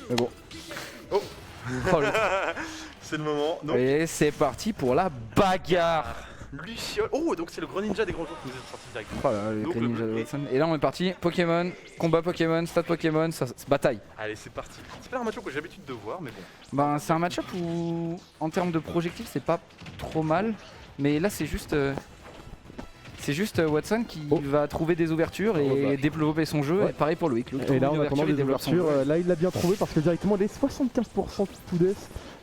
Mais bon. Oh. Oh, le- C'est le moment. Donc, Et c'est parti pour la bagarre. Luciole. Oh, donc c'est le Greninja des grands jours qui nous est sorti direct. Oh là, le Donc, Greninja le- de Watson. Et là on est parti, Pokémon, combat Pokémon, stat Pokémon, ça se bataille. Allez, c'est parti. C'est pas un match que j'ai l'habitude de voir, mais bon. Ben c'est un match-up où en termes de projectiles c'est pas trop mal. Mais là c'est juste Watson qui va trouver des ouvertures et développer son jeu. Ouais. Et pareil pour Loïc. Et là, en attendant les ouvertures, là il l'a bien trouvé parce que directement les 75% tout death,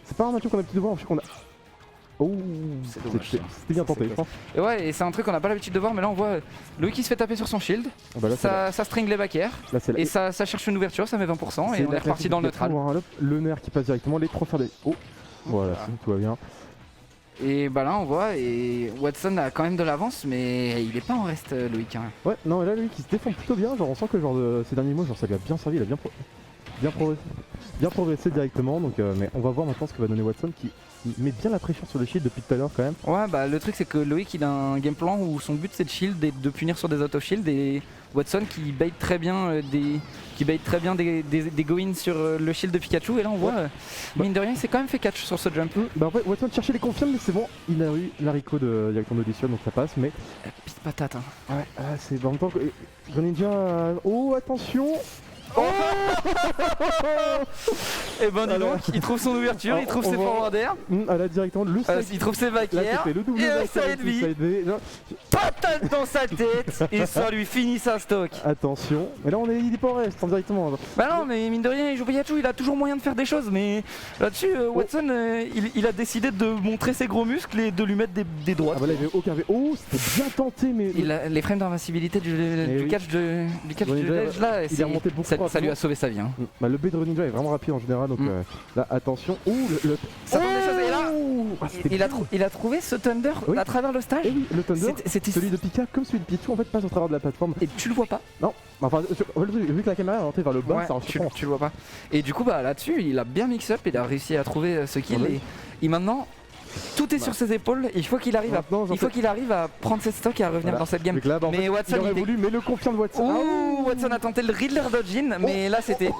c'est pas un match qu'on a l'habitude de voir, je sais qu'on a. Oh, C'est dommage, c'était bien tenté, je pense. Et ouais, et c'est un truc qu'on n'a pas l'habitude de voir, mais là on voit Loïc qui se fait taper sur son shield, Ah bah là, ça string les back air, là, c'est et ça cherche une ouverture, ça met 20% et on est reparti dans le neutral. Le nerf qui passe directement, les 3 faire des. Oh, voilà, tout va bien. Et bah là on voit, et Watson a quand même de l'avance, mais il est pas en reste Loïc. Hein. Ouais, non, et là lui qui se défend plutôt bien, genre on sent que genre ces derniers mois, genre ça lui a bien servi, il a bien progressé directement, donc mais on va voir maintenant ce que va donner Watson qui met bien la pression sur le shield depuis tout à l'heure quand même. Ouais, bah le truc c'est que Loïc il a un game plan où son but c'est de shield et de punir sur des auto-shield, et Watson qui bait très bien des go-in sur le shield de Pikachu, et là on voit, mine de rien il s'est quand même fait catch sur ce jump. Bah en fait Watson cherchait les confirmes, mais c'est bon, il a eu l'haricot de directement d'audition, donc ça passe, mais. Piste patate hein. Ouais, c'est en même temps que. Greninja. Oh, attention! Et ben dis donc, il trouve son ouverture, il trouve ses forward air, Elle a directement le side. il trouve ses back Là, air, c'était le double et un back air, side le V, side V. Non, patate dans sa tête, et ça lui finit sa stock. attention, mais là il est pas en reste directement. Bah non, mais mine de rien, il joue Pikachu, il a toujours moyen de faire des choses, mais là-dessus, Watson, il a décidé de montrer ses gros muscles et de lui mettre des droites. Ah bah là il avait aucun V. Oh, c'était bien tenté, mais. Les frames d'invincibilité du oui. catch de Greninja, Ledge là, il est remonté beaucoup ça lui rapidement. a sauvé sa vie. Hein. Bah, le B de Greninja est vraiment rapide en général, donc là attention. Ouh, Ça donne des choses, et là, Ah, c'était il a trouvé ce Thunder Oui. à travers le stage, Eh oui, le Thunder, c'était celui de Pika comme celui de Pichu en fait passe au travers de la plateforme. et tu le vois pas. Non, enfin vu que la caméra est rentrée vers le bas, Ouais, ça tu surprend. le vois pas. Et du coup, bah là-dessus, il a bien mix up, il a réussi à trouver ce kill, Ouais. et maintenant, tout est sur ses épaules. Il faut qu'il arrive, à prendre ses stocks et à revenir Voilà. dans cette game. Donc là, bah, en Mais fait, Watson, il aurait il voulu, mais le confirme de Watson. Ouh, Watson a tenté le Riddler dodge-in, mais là c'était.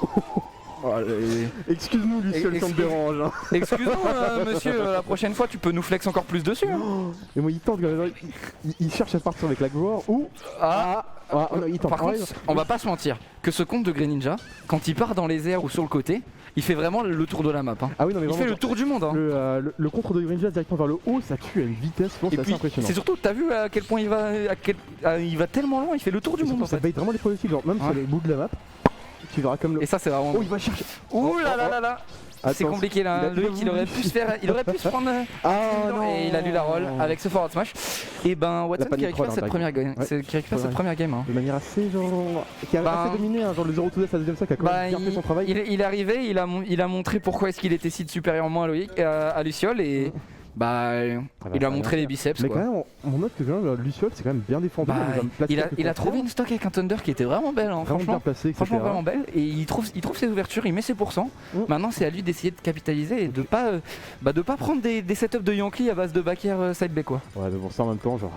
Excuse-nous, Luciole, ça me dérange. Hein. Excuse-nous, monsieur, la prochaine fois tu peux nous flex encore plus dessus. Hein. Et moi, il tente, il cherche à partir avec la gloire ou. Non, il tente. Par contre, on va pas se mentir, que ce compte de Greninja, quand il part dans les airs ou sur le côté, il fait vraiment le tour de la map. Hein. Ah oui, non, mais Il vraiment, fait le tour du monde. Hein. le contre de Greninja directement vers le haut, ça tue à une vitesse, Et c'est assez puis, impressionnant. c'est surtout, t'as vu à quel point il va tellement loin, il fait le tour du Et monde surtout, en ça fait. bait vraiment les projectiles, genre même sur les bouts de la map. Tu verras comme le. Et ça c'est vraiment. Oh, il va chercher. Ouh là là là là. C'est Attends, compliqué là, il a Loïc il aurait pu se faire, il aurait pu se prendre et il a lu la roll avec ce forward smash. Et ben Watson qui récupère cette première game, hein. De manière assez genre. Qui a assez dominé, hein, genre le 0 to death à la deuxième sac a quand même bien fait son travail. Il est arrivé, il a montré pourquoi est-ce qu'il était si supérieurement à Loïc, à Luciole, et il a montré les biceps. Mais quoi. quand même, on note que Luciole c'est quand même bien défendu. Il a trouvé une stock avec un Thunder qui était vraiment belle, hein, vraiment bien placé, etc. Franchement vraiment belle, et il trouve ses ouvertures, il met ses pourcents. Maintenant c'est à lui d'essayer de capitaliser et de pas prendre des setups de Yankee à base de back air side B quoi. Ouais, mais pour ça en même temps, genre.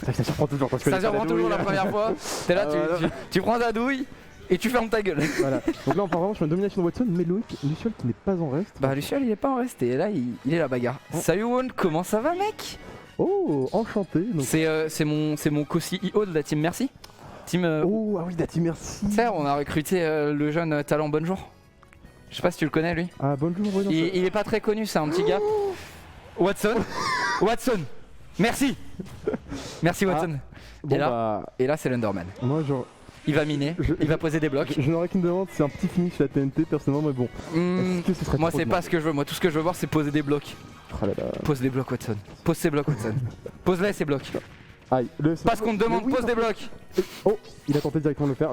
Ça surprend toujours parce que ça surprend toujours la première fois. T'es là, tu prends ta douille et tu fermes ta gueule. Voilà. Donc là on part vraiment sur une domination de Watson, mais Luciole qui n'est pas en reste. Bah Luciole il est pas en reste et là il est la bagarre. Salut Won, comment ça va mec? Oh, enchanté. Donc... C'est mon co-CEO de la team Merci. Team. Oh ah oui, la team Merci. Tu sais, on a recruté le jeune talent Bonjour. Je sais pas si tu le connais lui. Ah Bonjour. Ouais, non, il est pas très connu, c'est un petit gars. Watson. Merci Watson. Et là c'est l'Underman. Moi genre. Il va miner, il va poser des blocs. Je n'aurais qu'une demande, c'est un petit finish la TNT personnellement, mais bon. Que ce serait moi c'est pas ce que je veux, moi tout ce que je veux voir c'est poser des blocs. Oh là là. Pose des blocs Watson. Pose ces blocs Watson. Pose-les ces blocs. Aïe, pas ce qu'on te demande, pose des blocs. Oh, il a tenté directement de le faire.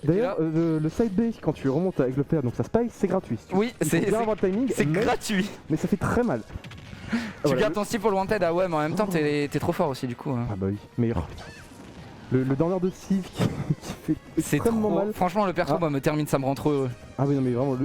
D'ailleurs, le side B quand tu remontes avec le fer, donc ça spice, c'est gratuit. Oui, c'est gratuit. Mais ça fait très mal. Tu gardes ton style pour le wanted, ah ouais, mais en même temps t'es trop fort aussi du coup. Hein. Ah bah oui, meilleur. Le downward de Steve qui fait extrêmement mal. Franchement le perso me termine, ça me rend trop heureux. Ah oui non mais vraiment,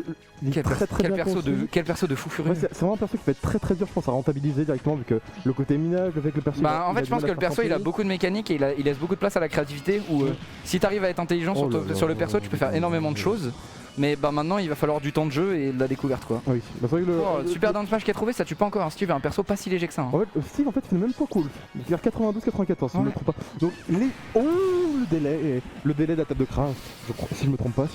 quel perso de fou furieux. Ouais, c'est vraiment un perso qui peut être très dur je pense à rentabiliser directement vu que le côté minage avec le perso. En fait je pense que le perso il a beaucoup de mécanique et il laisse beaucoup de place à la créativité où si t'arrives à être intelligent sur le perso tu peux faire énormément de choses. Mais bah maintenant il va falloir du temps de jeu et de la découverte quoi. Oui, bah, c'est vrai que Super down smash qu'il a trouvé, ça tue pas encore. Steve est un perso pas si léger que ça. Hein. En fait, Steve en fait il fait le même point cool. Il fait 92-94 si je me trompe pas. Donc le délai de la table de crash, je crois, si je me trompe pas.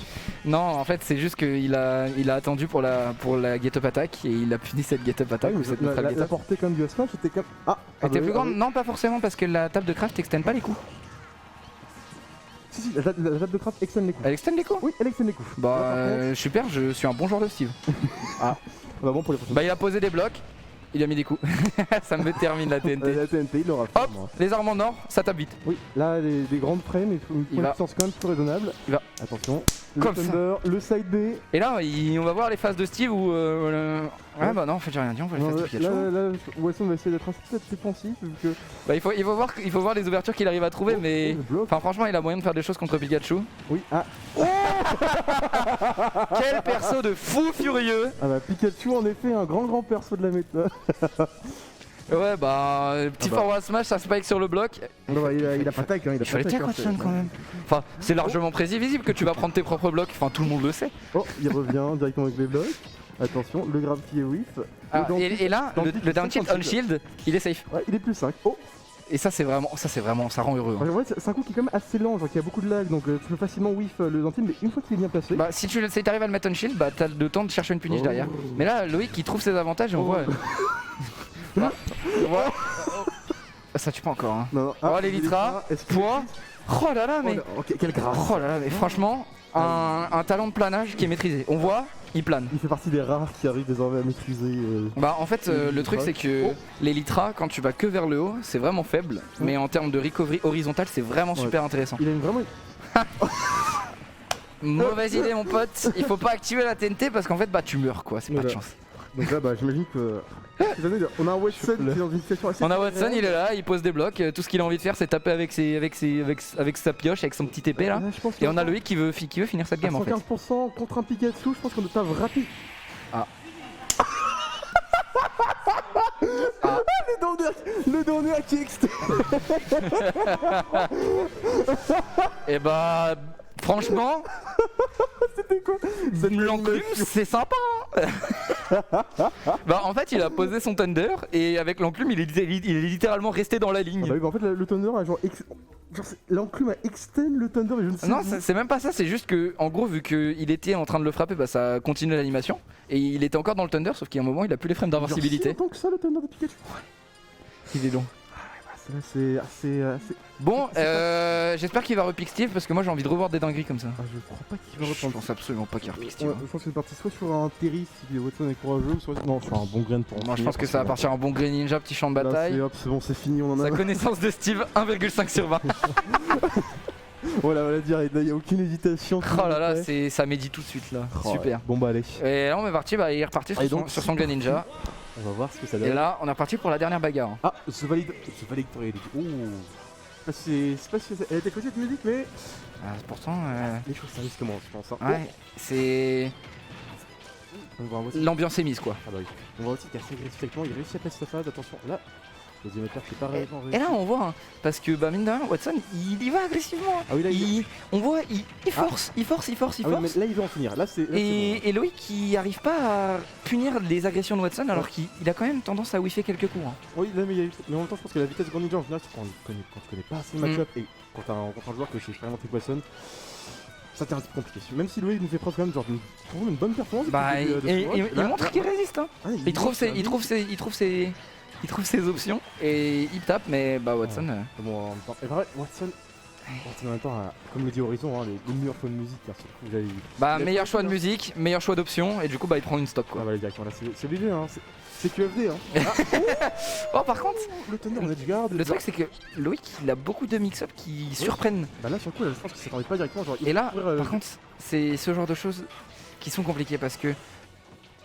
Non, en fait c'est juste qu'il a attendu pour la get up attack et il a puni cette get up attack ou cette neutral get La up. portée quand même du smash était comme Elle était plus grande? Non, pas forcément parce que la table de crash t'extende pas les coups. Si, la table de craft extend les coups. Elle extend les coups? Oui, elle extend les coups. Bah super, je suis un bon joueur de Steve. Bah bon pour les prochaines. Bah il a posé des blocs, il a mis des coups. Ça me termine la TNT. La TNT, il l'aura fait. Hop, les armes en or, ça tape vite. Oui, là des grandes frames et une puissance quand même plus raisonnable. Il va. Attention, le Comme Thunder, le side B. Et là, on va voir les phases de Steve où... Ouais bah non, en fait j'ai rien dit, on voit les phases de Pikachu. Là, Watson va essayer d'être un peu défensif vu que... Bah il faut voir les ouvertures qu'il arrive à trouver, mais... le bloc. Enfin franchement, il a moyen de faire des choses contre Pikachu. Oui, Quel perso de fou furieux. Ah bah Pikachu en effet un grand perso de la méta. Ouais bah, petit forward smash, ça spike sur le bloc. Bah, il a pas tac, hein, il a Je fais pas le tech Watson quand même. Enfin, c'est largement prévisible que tu vas prendre tes propres blocs, enfin tout le monde le sait. Oh, il revient directement avec les blocs. Attention, le grab qui est whiff. Ah, et là, le down tilt on shield, il est safe. Ouais, il est plus 5. Oh. Et ça c'est vraiment, ça rend heureux. Hein. Ouais, c'est un coup qui est quand même assez lent, genre qu'il y a beaucoup de lag, donc tu peux facilement whiff le down tilt, mais une fois qu'il est bien placé... Bah si tu arrives à le mettre on shield, bah t'as le temps de chercher une punish derrière. Mais là, Loïc il trouve ses avantages et on voit... Ça tue pas encore hein. Non. Oh l'Elytra, point. Oh là là mais... Quel grave. Oh là là mais franchement, un talent de planage qui est maîtrisé. On voit, il plane. Il fait partie des rares qui arrivent désormais à maîtriser... Bah en fait le truc c'est que l'Elytra quand tu vas que vers le haut c'est vraiment faible. Mais en termes de recovery horizontal c'est vraiment super intéressant. Il a vraiment... Mauvaise idée mon pote, il faut pas activer la TNT parce qu'en fait bah tu meurs quoi, c'est pas de chance. Donc là bah j'imagine que... On a un Watson qui est dans une situation assez... On a Watson, il est là, il pose des blocs, tout ce qu'il a envie de faire c'est taper avec sa pioche, avec son petit épée là. Et on a Loïc qui veut finir cette game en fait. 115% contre un Pikachu, je pense qu'on doit tape rapide. Ah. Le donner qui extend. Et bah franchement, c'était quoi l'enclume c'est sympa hein. Bah en fait il a posé son Thunder et avec l'enclume il est littéralement resté dans la ligne. Ah bah oui, bah en fait le Thunder a genre l'enclume a extend le Thunder mais je ne sais non c'est même pas ça, c'est juste que en gros vu qu'il était en train de le frapper bah ça continue l'animation et il était encore dans le Thunder sauf qu'à un moment il a plus les frames d'invincibilité. C'est tant que ça le Thunder de Pikachu. Il est long. C'est assez... Bon, j'espère qu'il va repick Steve parce que moi j'ai envie de revoir des dingueries comme ça. Ah, je crois pas qu'il va Je reprendre. pense absolument pas qu'il repick Steve. Je pense que c'est parti soit sur un Terry si Watson est courageux, soit non sur un bon grain pour... Moi je pense que ça va partir en bon Green Ninja, petit champ de bataille. C'est bon, c'est fini, on en a... Sa connaissance de Steve 1,5 sur 20. Voilà, dire, il n'y a aucune hésitation. Oh là là, ça médit tout de suite là. Oh, super. Ouais. Bon bah allez. Et là on est parti, bah, il est reparti sur son Green Ninja. On va voir ce que ça donne. Et là on est reparti pour la dernière bagarre. Ah, ce valedictory. Oh. C'est pas si elle était connue cette musique, mais. Ah, pourtant. Les choses sérieuses commencent, je pense. Hein. Ouais, c'est. L'ambiance est mise quoi. Ah bah oui. On voit aussi qu'assez agressivement, il réussit à passer sa phase. Attention, là. Deuxième étape qui est pas réellement réussi. Et là on voit, hein, parce que bah, mine de rien, Watson il y va agressivement. Ah oui, là, on voit, il force, il force. Oui, mais là il veut en finir. Là, c'est. Et Loïc qui arrive pas à punir les agressions de Watson alors qu'il a quand même tendance à whiffer quelques coups. Hein. Oui, là, mais en même temps, je pense que la vitesse Grand Ninja en général, c'est quand tu connais pas assez le match-up et quand t'as un joueur que je sais expérimenté Watson. Ça devient un peu compliqué. Même si Loïc nous fait preuve quand même genre une bonne performance. Bah, il montre qu'il résiste. Hein. Ah, il trouve ses options et il tape, mais bah Watson. Bon, et vrai, Watson en même temps, comme le dit Horizon, hein, les meilleurs choix de musique. Bah, meilleur choix de musique, meilleur choix d'options, et du coup, bah, il prend une stock quoi. Ah, bah, directement là, c'est obligé, hein. C'est QFD, hein. Oh, par contre, le Thunder en edgeguard. Le truc, c'est que Loïc, il a beaucoup de mix-up qui surprennent. Bah, là, sur le coup, je pense qu'il s'attendait pas directement. Genre, et là, par contre, c'est ce genre de choses qui sont compliquées parce que.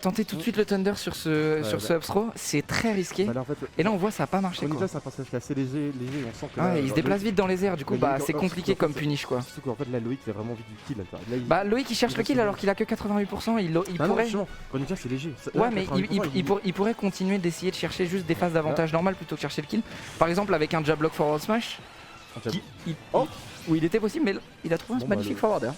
Tenter tout de suite le Thunder sur ce up throw, c'est très risqué. Bah là, en fait, et là on voit ça a pas marché quoi. C'est un passage assez léger, on sent que là, il se déplace vite dans les airs, du coup bah c'est compliqué comme punish quoi. Surtout qu'en fait là Loïc il a vraiment envie du kill là. Bah Loïc il cherche le kill alors qu'il a que 88%, il pourrait... Non, c'est léger. Ouais mais il pourrait continuer d'essayer de chercher juste des phases d'avantage normales plutôt que chercher le kill. Par exemple avec un jab block forward smash, où il était possible mais il a trouvé un magnifique forwarder.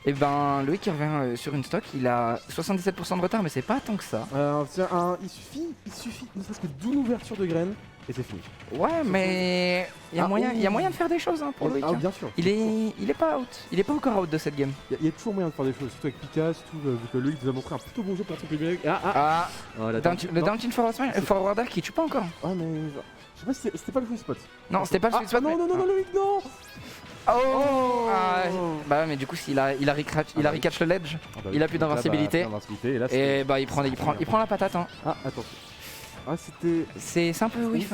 Et ben Loïc qui revient sur une stock, il a 77% de retard mais c'est pas tant que ça. Il suffit ne serait-ce que d'une ouverture de graines et c'est fini. Ouais mais il y a moyen de faire des choses hein, pour Loïc. Ah, hein. bien sûr. Il est pas out, il est pas encore out de cette game. Il y a toujours moyen de faire des choses, surtout avec Pika, surtout vu que Loïc nous a montré un plutôt bon jeu pour son public. Le down tilt forwarder qui tue pas encore. Ah mais je sais pas si c'était pas le sweet spot. Non c'était pas le sweet spot. Non Loïc non. Bah mais du coup il a recatch le ledge, il a plus d'invincibilité. Et bah il prend la patate hein. Ah attention. Ah c'était. C'est un peu oui,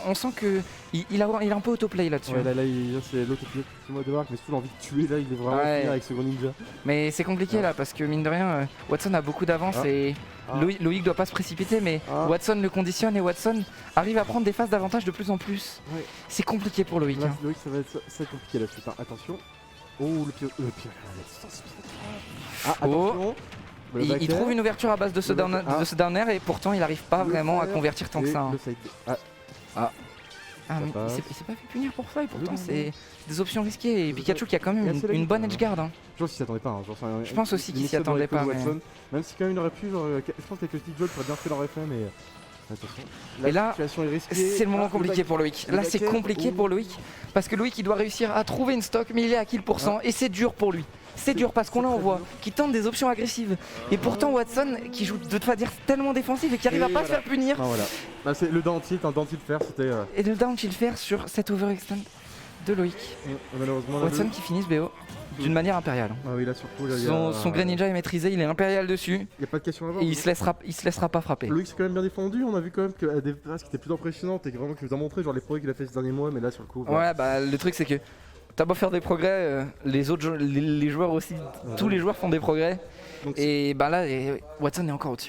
on sent que il a un peu autoplay là-dessus. Ouais là c'est l'autoplay, c'est moi de Marc, mais surtout l'envie de tuer là, il est vraiment finir avec ce gros ninja. Mais c'est compliqué là parce que mine de rien, Watson a beaucoup d'avance et Loïc doit pas se précipiter mais Watson le conditionne et Watson arrive à prendre des phases d'avantage de plus en plus. Ouais. C'est compliqué pour Loïc. Hein. Loïc ça va être compliqué là, putain, attention. Oh le pied. Attention. Il trouve une ouverture à base de ce down air et pourtant il n'arrive pas vraiment à convertir tant que ça. Hein. Mais il s'est pas fait punir pour ça et pourtant c'est des options risquées et Pikachu qui a quand même une bonne edgeguard. Hein. Je pense qu'il s'y attendait pas. Je pense aussi qu'il s'y attendait pas. Même si quand même il aurait pu, je pense qu'avec le stick jolt il aurait bien fait l'aurait fait mais... Attention. Et là, c'est le moment compliqué pour Loïc. Là, c'est compliqué pour Loïc parce que Loïc il doit réussir à trouver une stock, mais il est à kill % et c'est dur pour lui. C'est dur parce qu'on voit qu'il tente des options agressives et pourtant Watson qui joue de dire tellement défensif et qui arrive à pas se faire punir. Là, c'est le down tilt, un down tilt faire, c'était. Et le down tilt faire sur cette overextend de Loïc. Malheureusement, Watson qui finit ce BO d'une manière impériale. Ah oui, là surtout. Son Greninja est maîtrisé, il est impérial dessus. Il y a pas de question à avoir. Et il se laissera pas frapper. Loïc c'est quand même bien défendu, on a vu quand même que des phases qui étaient plus impressionnantes et vraiment que nous a montré genre les progrès qu'il a fait ces derniers mois, mais là sur le coup. Ouais, bah le truc c'est que t'as beau faire des progrès, les joueurs aussi, tous les joueurs font des progrès. Donc, et bah là, Watson est encore au-dessus.